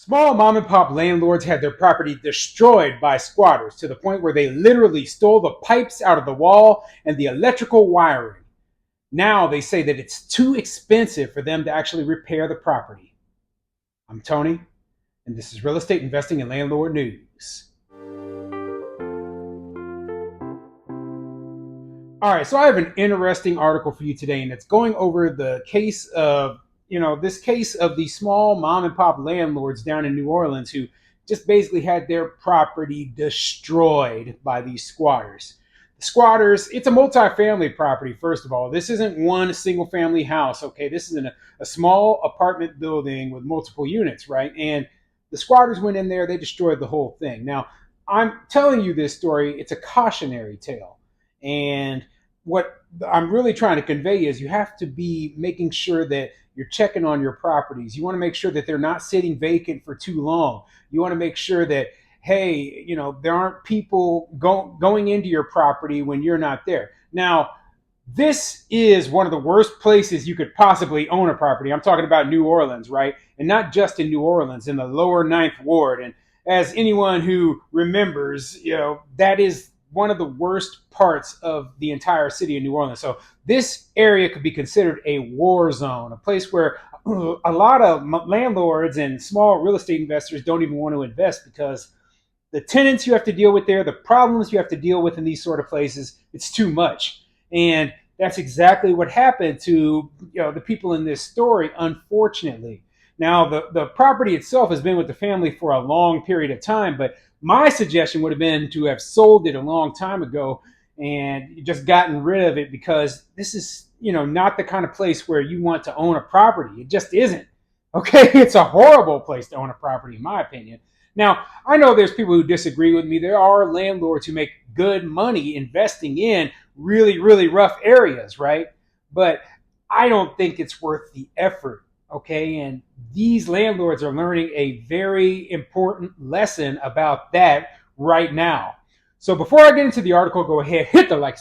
Small mom and pop landlords had their property destroyed by squatters to the point where they literally stole the pipes out of the wall and the electrical wiring. Now they say that it's too expensive for them to actually repair the property. I'm Tony, and this is Real Estate Investing and Landlord News. All right, so I have an interesting article for you today, and it's going over the case of, this case of the small mom and pop landlords down in New Orleans who just basically had their property destroyed by these squatters. The squatters, it's a multi-family property, first of all. This isn't one single family house, okay? This is a small apartment building with multiple units, right? And the squatters went in there, they destroyed the whole thing. Now, I'm telling you this story, it's a cautionary tale. And what I'm really trying to convey is you have to be making sure that you're checking on your properties. You want to make sure that they're not sitting vacant for too long. You want to make sure that, hey, there aren't people going into your property when you're not there. Now, this is one of the worst places you could possibly own a property. I'm talking about New Orleans, right? And not just in New Orleans, in the lower Ninth Ward. And as anyone who remembers, that is one of the worst parts of the entire city of New Orleans. So this area could be considered a war zone, a place where a lot of landlords and small real estate investors don't even want to invest because the tenants you have to deal with there, the problems you have to deal with in these sort of places, it's too much. And that's exactly what happened to the people in this story, unfortunately. Now, the property itself has been with the family for a long period of time, but my suggestion would have been to have sold it a long time ago and just gotten rid of it, because this is, not the kind of place where you want to own a property. It just isn't. Okay, it's a horrible place to own a property, in my opinion. Now, I know there's people who disagree with me. There are landlords who make good money investing in really, really rough areas, right? But I don't think it's worth the effort, okay? And these landlords are learning a very important lesson about that right now. So before I get into the article, go ahead, hit the like.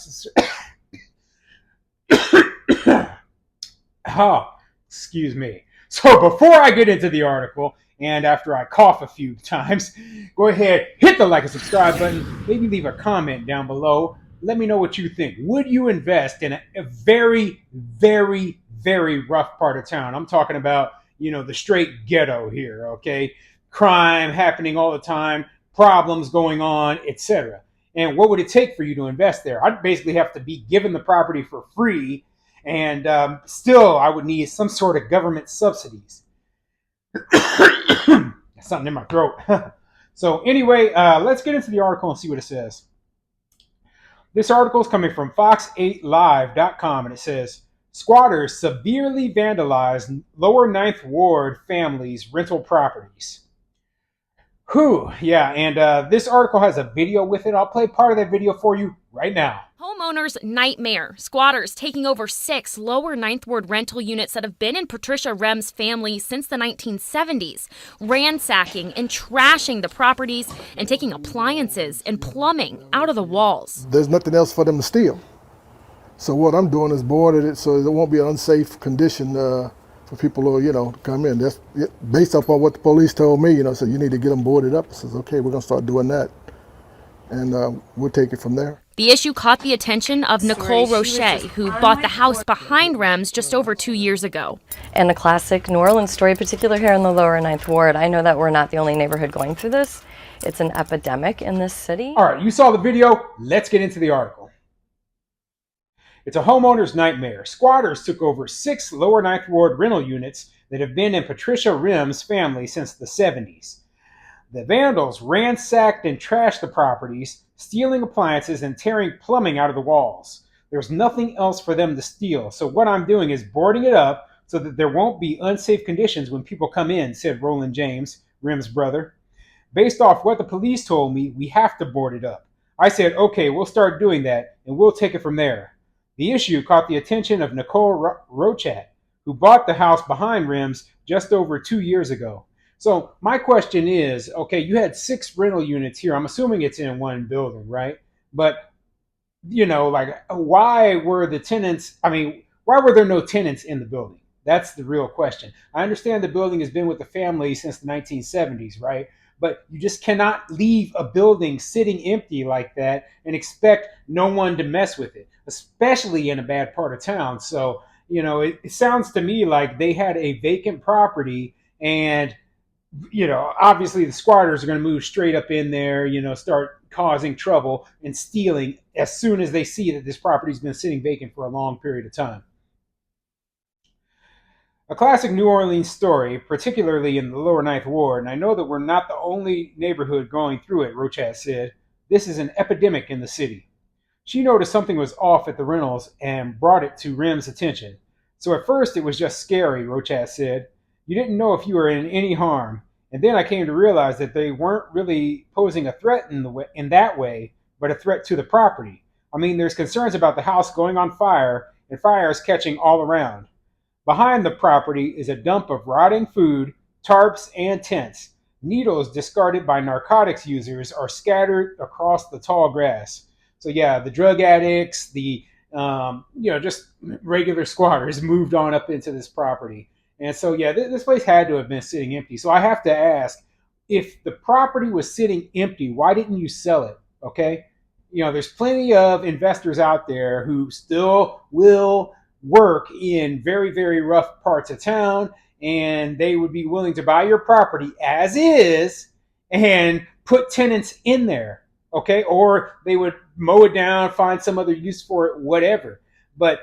Oh, excuse me. So before I get into the article, and after I cough a few times, go ahead, hit the like and subscribe button. Maybe leave a comment down below. Let me know what you think. Would you invest in a very, very, very rough part of town? I'm talking about, the straight ghetto here, okay? Crime happening all the time, problems going on, etc. And what would it take for you to invest there? I'd basically have to be given the property for free, and still I would need some sort of government subsidies. Something in my throat. So anyway, let's get into the article and see what it says. This article is coming from fox8live.com, and it says, squatters severely vandalize lower Ninth Ward families' rental properties. Whew, yeah, and this article has a video with it. I'll play part of that video for you right now. Homeowners' nightmare. Squatters taking over 6 lower Ninth Ward rental units that have been in Patricia Rem's family since the 1970s, ransacking and trashing the properties and taking appliances and plumbing out of the walls. There's nothing else for them to steal. So what I'm doing is boarded it so there won't be an unsafe condition for people who, to come in. That's based upon what the police told me, so you need to get them boarded up. I says, okay, we're going to start doing that. And we'll take it from there. The issue caught the attention of Nicole Roche, who bought the house behind Rem's just over 2 years ago. And a classic New Orleans story, particularly here in the lower Ninth Ward. I know that we're not the only neighborhood going through this. It's an epidemic in this city. All right, you saw the video. Let's get into the article. It's a homeowner's nightmare. Squatters took over 6 lower Ninth Ward rental units that have been in Patricia Rem's family since the 70s. The vandals ransacked and trashed the properties, stealing appliances and tearing plumbing out of the walls. There's nothing else for them to steal, so what I'm doing is boarding it up so that there won't be unsafe conditions when people come in, said Roland James, Rem's brother. Based off what the police told me, we have to board it up. I said, okay, we'll start doing that, and we'll take it from there. The issue caught the attention of Nicole Roche, who bought the house behind Rem's just over 2 years ago. So my question is, okay, you had 6 rental units here. I'm assuming it's in one building, right? But, why were there no tenants in the building? That's the real question. I understand the building has been with the family since the 1970s, right? But you just cannot leave a building sitting empty like that and expect no one to mess with it, especially in a bad part of town. So, it sounds to me like they had a vacant property, and obviously the squatters are going to move straight up in there, start causing trouble and stealing as soon as they see that this property's been sitting vacant for a long period of time. A classic New Orleans story, particularly in the lower Ninth Ward, and I know that we're not the only neighborhood going through it, Rochat said. This is an epidemic in the city. She noticed something was off at the rentals and brought it to Rem's attention. So at first it was just scary, Rochat said. You didn't know if you were in any harm. And then I came to realize that they weren't really posing a threat in that way, but a threat to the property. I mean, there's concerns about the house going on fire and fires catching all around. Behind the property is a dump of rotting food, tarps, and tents. Needles discarded by narcotics users are scattered across the tall grass. So yeah, the drug addicts, the just regular squatters moved on up into this property, and so yeah, this place had to have been sitting empty. So I have to ask, if the property was sitting empty, why didn't you sell it? Okay, there's plenty of investors out there who still will work in very, very rough parts of town, and they would be willing to buy your property as is and put tenants in there, okay? Or they would mow it down, find some other use for it, whatever. But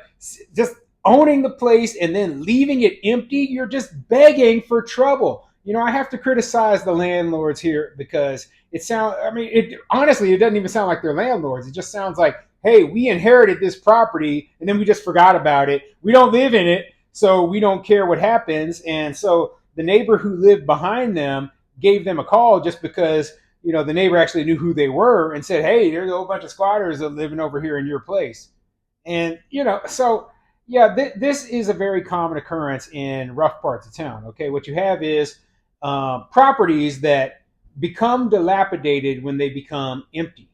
just owning the place and then leaving it empty, you're just begging for trouble. I have to criticize the landlords here because honestly, it doesn't even sound like they're landlords. It just sounds like, hey, we inherited this property and then we just forgot about it. We don't live in it, so we don't care what happens. And so the neighbor who lived behind them gave them a call just because, the neighbor actually knew who they were and said, hey, there's a whole bunch of squatters that living over here in your place. And, so yeah, this is a very common occurrence in rough parts of town. Okay, what you have is properties that become dilapidated when they become empty.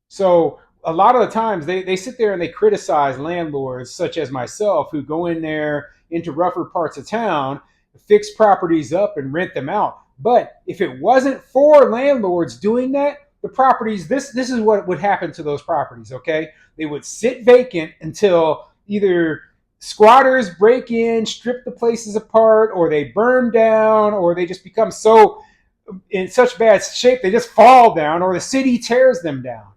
So a lot of the times they sit there and they criticize landlords such as myself who go in there into rougher parts of town, fix properties up and rent them out. But if it wasn't for landlords doing that, the properties, this is what would happen to those properties, okay? They would sit vacant until either squatters break in, strip the places apart, or they burn down, or they just become so in such bad shape they just fall down, or the city tears them down.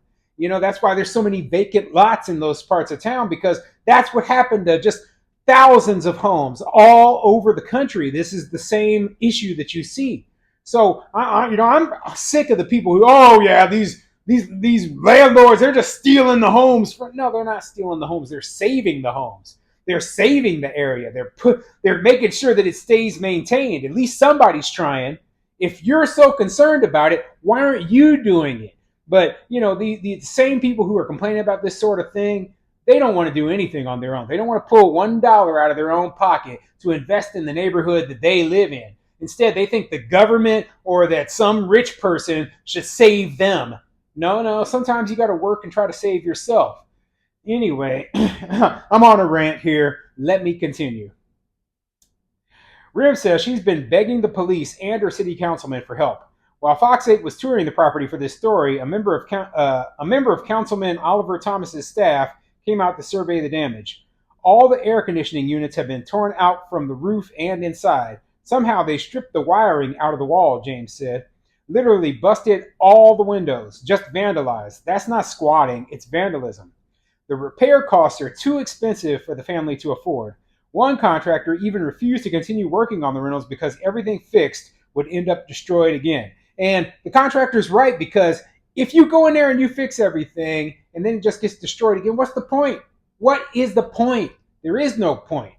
That's why there's so many vacant lots in those parts of town, because that's what happened to just thousands of homes all over the country. This is the same issue that you see. So I'm sick of the people who, oh yeah, these landlords, they're just stealing the homes. No, they're not stealing the homes. They're saving the homes. They're saving the area. They're making sure that it stays maintained. At least somebody's trying. If you're so concerned about it, why aren't you doing it? But the same people who are complaining about this sort of thing, they don't want to do anything on their own. They don't want to pull $1 out of their own pocket to invest in the neighborhood that they live in. Instead, they think the government or that some rich person should save them. No, sometimes you got to work and try to save yourself. Anyway, I'm on a rant here. Let me continue. Rim says she's been begging the police and her city councilman for help. While Fox 8 was touring the property for this story, a member of Councilman Oliver Thomas's staff came out to survey the damage. All the air conditioning units have been torn out from the roof and inside. Somehow they stripped the wiring out of the wall, James said. Literally busted all the windows, just vandalized. That's not squatting, it's vandalism. The repair costs are too expensive for the family to afford. One contractor even refused to continue working on the rentals because everything fixed would end up destroyed again. And the contractor's right, because if you go in there and you fix everything and then it just gets destroyed again, what's the point? What is the point? There is no point.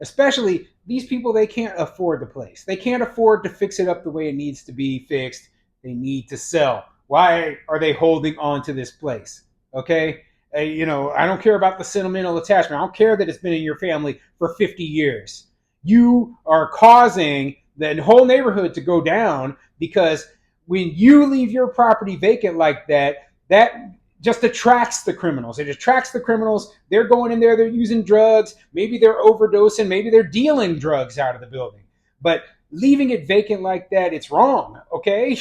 Especially these people, they can't afford the place. They can't afford to fix it up the way it needs to be fixed. They need to sell. Why are they holding on to this place? Okay? I don't care about the sentimental attachment. I don't care that it's been in your family for 50 years. You are causing the whole neighborhood to go down, because when you leave your property vacant like that, just attracts the criminals. It attracts the criminals. They're going in there, they're using drugs. Maybe they're overdosing. Maybe they're dealing drugs out of the building. But leaving it vacant like that, it's wrong. Okay,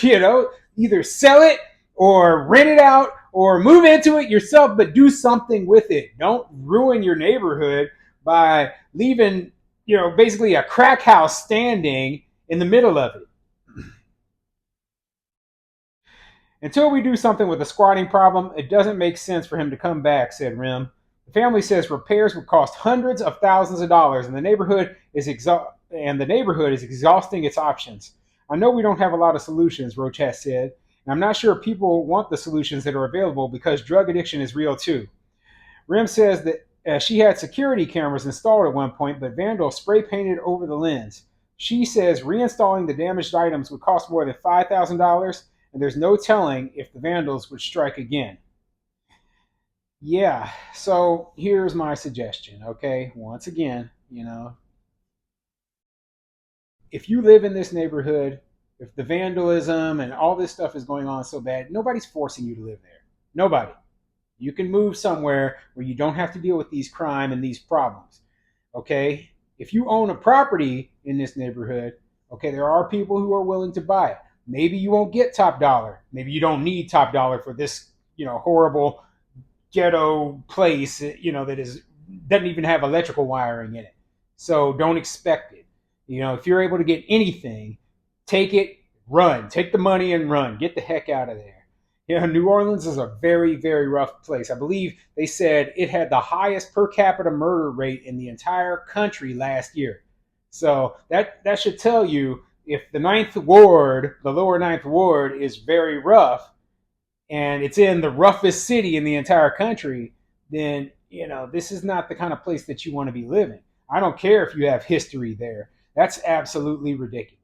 either sell it or rent it out or move into it yourself, but do something with it. Don't ruin your neighborhood by leaving, basically a crack house standing in the middle of it. Until we do something with the squatting problem, it doesn't make sense for him to come back, said Rim. The family says repairs would cost hundreds of thousands of dollars, and the neighborhood is exhausting its options. I know we don't have a lot of solutions, Rochette said, and I'm not sure people want the solutions that are available because drug addiction is real too. Rim says that she had security cameras installed at one point, but vandals spray painted over the lens. She says reinstalling the damaged items would cost more than $5,000, and there's no telling if the vandals would strike again. Yeah, so here's my suggestion, okay? Once again, if you live in this neighborhood, if the vandalism and all this stuff is going on so bad, nobody's forcing you to live there. Nobody. You can move somewhere where you don't have to deal with these crime and these problems, okay? If you own a property in this neighborhood, okay, there are people who are willing to buy it. Maybe you won't get top dollar. Maybe you don't need top dollar for this, horrible ghetto place, that doesn't even have electrical wiring in it. So don't expect it. If you're able to get anything, take it, run. Take the money and run. Get the heck out of there. New Orleans is a very, very rough place. I believe they said it had the highest per capita murder rate in the entire country last year. So that should tell you, if the lower ninth ward is very rough, and it's in the roughest city in the entire country, then, this is not the kind of place that you want to be living. I don't care if you have history there. That's absolutely ridiculous.